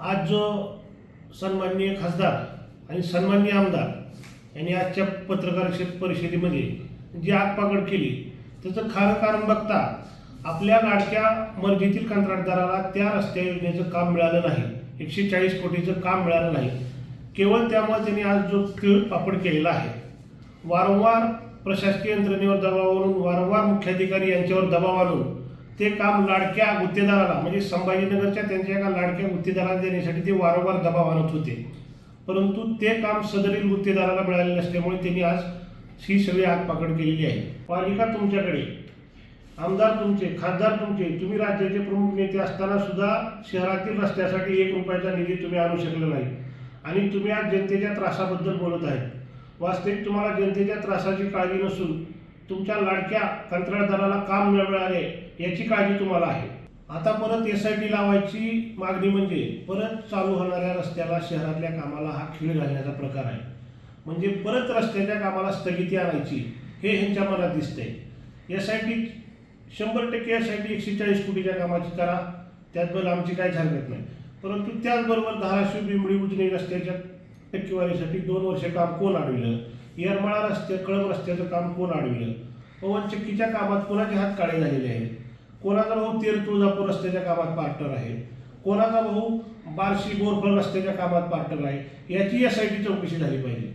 आज जो सन्माननीय खासदार आणि सन्माननीय आमदार यांनी आजच्या पत्रकार परिषदेमध्ये जी आगपागड केली त्याचं खरं कारण बघता आपल्या लाडक्या मर्जीतील कंत्राटदाराला त्या रस्त्या योजनेचं काम मिळालं नाही, 140 कोटीचं काम मिळालं नाही. केवळ त्यामुळे त्यांनी आज जो पापड केलेला आहे, वारंवार प्रशासकीय यंत्रणेवर दबाव आणून, वारंवार मुख्याधिकारी यांच्यावर दबाव आणून ते काम लाडक्या गुत्तेदाराला म्हणजे संभाजीनगरच्या त्यांच्या एका लाडक्या गुत्तेदाराला देण्यासाठी ते वारंवार दबाव आणत होते. परंतु ते काम सदरील गुत्तेदाराला मिळाले नसल्यामुळे त्यांनी आज ही सगळी आगपागड केलेली आहे. पालिका तुमच्याकडे, आमदार तुमचे, खासदार तुमचे, तुम्ही राज्याचे प्रमुख नेते असताना सुद्धा शहरातील रस्त्यासाठी 1 रुपयाचा निधी तुम्ही आणू शकले नाही आणि तुम्ही आज जनतेच्या त्रासाबद्दल बोलत आहे. वास्तविक तुम्हाला जनतेच्या त्रासाची काळजी नसून तुमच्या लाडक्या कंत्राटदाराला काम न मिळाले याची काळजी तुम्हाला आहे. आता परत SIT लावायची मागणी म्हणजे परत चालू होणाऱ्या रस्त्याला, शहरातल्या कामाला हा खीळ घालण्याचा प्रकार आहे. म्हणजे परत रस्त्याच्या कामाला स्थगिती आणायची हे ह्यांच्या मनात दिसतंय. SIT 100% SIT 140 कोटीच्या कामाची करा, त्याचबरोबर आमची काहीच हरकत नाही. परंतु त्याचबरोबर धाराशिव बिंबळी उजनी रस्त्याच्या टक्केवारीसाठी 2 वर्ष काम कोण अडविलं? येरमाळा रस्ते, कळंब रस्त्याचं काम कोण अडविलं? पवनचक्कीच्या कामात कोणाचे हात काळे झालेले आहेत? कोणाचा भाऊ तेर तुळजापूर रस्त्याच्या कामात पार्टनर आहे, कोणाचा भाऊ बार्शी बोरफळ रस्त्याच्या कामात पार्टनर आहे, याची SIT चौकशी झाली पाहिजे.